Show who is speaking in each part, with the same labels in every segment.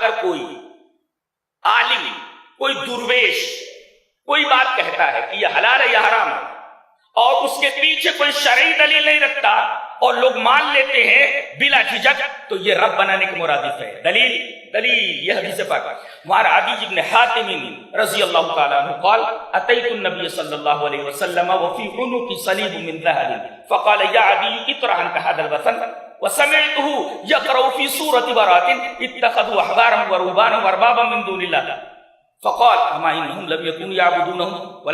Speaker 1: اگر کوئی عالم، کوئی درویش کوئی بات کہتا ہے کہ یہ حلال ہے یا حرام ہے اور اس کے پیچھے کوئی شرعی دلیل نہیں رکھتا اور لوگ مان لیتے ہیں بلا جھجک، تو یہ رب بنانے کے مرادف ہے۔ دلیل یہ حدیث پاک ہے۔ وعن عدی بن حاتم رضی اللہ تعالیٰ عنہ قال اتیت النبی صلی اللہ علیہ وسلم وفی عنقی صلیب من ذهب فقال یا عدی اطرح عنک هذا الوثن وسمعته يقرأ في سورة براءة اتخذوا احبارهم ورهبانهم واربابا من دون الله فقال اما انهم لم يكونوا يعبدونهم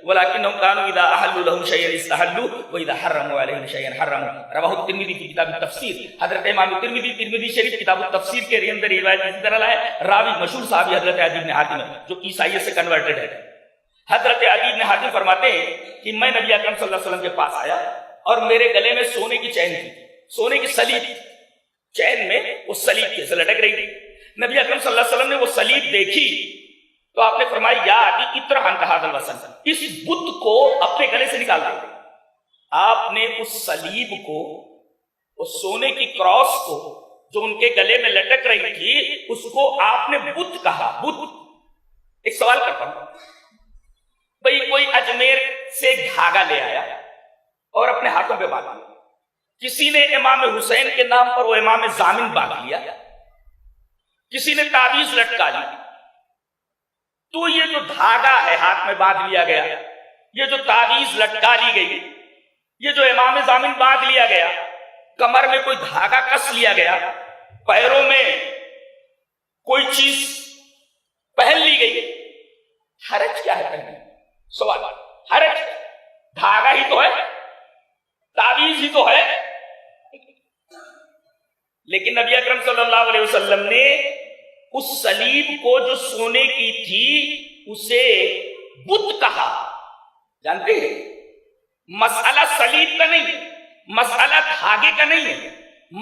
Speaker 1: ولكنهم كانوا اذا احلوا لهم شيئا استحلوا واذا حرموا عليهم شيئا حرموا۔ رواه الترمذی في کتاب التفسیر۔ حضرت امام ترمذی شریف کتاب التفسیر کے اندر یہ روایت اسی طرح ہے۔ راوی مشہور صحابی حضرت عدی بن حاتم ہے جو عیسائیت سے کنورٹڈ ہے۔ حضرت عدی بن حاتم فرماتے ہیں کہ میں نبی اکرم صلی اللہ علیہ وسلم کے پاس آیا اور میرے گلے میں سونے کی چین تھی، سونے کی سلیب، چین میں وہ سلیب سے لٹک رہی تھی۔ نبی اکرم صلی اللہ علیہ وسلم نے وہ سلیب دیکھی تو آپ نے فرمایا یا عدی اطرح عنک ھذا الوثن، اس بت کو اپنے گلے سے نکال دو۔ آپ نے اس سلیب کو، اس سونے کی کراس کو جو ان کے گلے میں لٹک رہی تھی، اس کو آپ نے بت کہا۔ بت، ایک سوال کرتا ہوں، بھئی کوئی اجمیر سے دھاگا لے آیا اور اپنے ہاتھوں پہ باندھ لیا، کسی نے امام حسین کے نام پر وہ امام ضامن باندھ لیا، کسی نے تعویذ لٹکا لی، تو یہ جو دھاگا ہے ہاتھ میں باندھ لیا گیا، یہ جو تعویذ لٹکا لی گئی، یہ جو امام ضامن باندھ لیا گیا، کمر میں کوئی دھاگا کس لیا گیا، پیروں میں کوئی چیز پہن لی گئی، حرج کیا ہے پہننے؟ سوال، حرج؟ دھاگا ہی تو ہے، تعویذ ہی تو ہے۔ لیکن نبی اکرم صلی اللہ علیہ وسلم نے اس سلیب کو جو سونے کی تھی اسے بت کہا۔ جانتے ہیں مسئلہ سلیب کا نہیں، مسئلہ دھاگے کا نہیں ہے،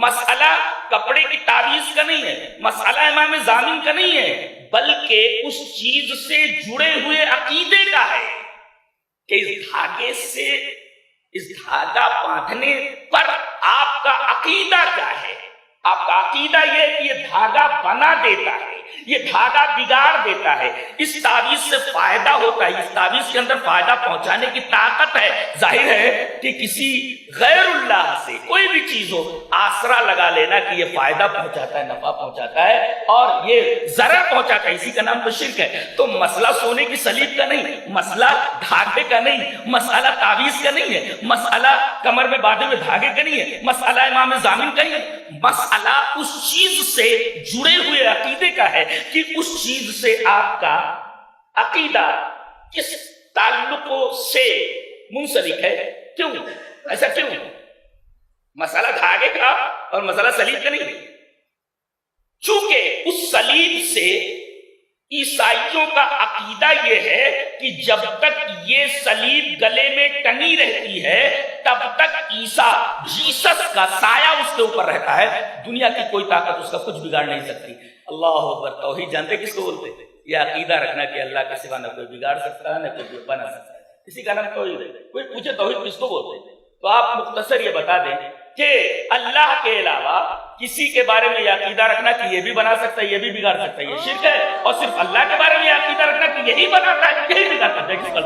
Speaker 1: مسئلہ کپڑے کی تعویذ کا نہیں ہے، مسئلہ امام ضامن کا نہیں ہے، بلکہ اس چیز سے جڑے ہوئے عقیدے کا ہے کہ اس دھاگے سے، اس دھاگا باندھنے پر آپ کا عقیدہ کیا ہے۔ آپ کا عقیدہ یہ ہے کہ یہ دھاگا بنا دیتا ہے، یہ دھاگا بگاڑ دیتا ہے، اس تعویذ سے فائدہ ہوتا ہے، اس تعویذ کے اندر فائدہ پہنچانے کی طاقت ہے۔ ظاہر ہے کہ کسی غیر اللہ سے کوئی بھی چیز ہو، آسرا لگا لینا کہ یہ فائدہ پہنچاتا ہے، نفع پہنچاتا ہے اور یہ ضرر پہنچاتا ہے، اسی کا نام تو شرک ہے۔ تو مسئلہ سونے کی سلیب کا نہیں، مسئلہ دھاگے کا نہیں، مسئلہ تعویذ کا نہیں ہے، مسئلہ کمر میں باندھے ہوئے دھاگے کا نہیں ہے، مسئلہ امام ضامن کا نہیں ہے، مسئلہ اس چیز سے جڑے ہوئے عقیدے کا ہے کہ اس چیز سے آپ کا عقیدہ کس تعلق سے منسلک ہے، کیوں ایسا کیوں؟ مسئلہ دھاگے کا اور مسئلہ سلیب کا نہیں، چونکہ اس سلیب سے عیسائیوں کا عقیدہ یہ ہے کہ جب تک یہ سلیب گلے میں ٹنگی رہتی ہے تب تک عیسیٰ، جیسس کا سایہ اس کے اوپر رہتا ہے، دنیا کی کوئی طاقت اس کا کچھ بگاڑ نہیں سکتی۔ اللہ اکبر۔ توحید جانتے کس کو بولتے ہیں؟ یہ عقیدہ رکھنا کہ اللہ کے سوا نہ کوئی بگاڑ سکتا ہے نہ کوئی بنا سکتا ہے، اسی کا نام توحید ہے۔ کوئی پوچھے توحید کس کو بولتے ہیں تو آپ مختصر یہ بتا دیں کہ اللہ کے علاوہ کسی کے بارے میں یہ عقیدہ رکھنا کہ یہ بھی بنا سکتا ہے یہ بھی بگاڑ سکتا ہے یہ شرک ہے، اور صرف اللہ کے بارے میں یہ عقیدہ رکھنا کہ یہی بناتا ہے یہی بگاڑ سکتا ہے، کس پر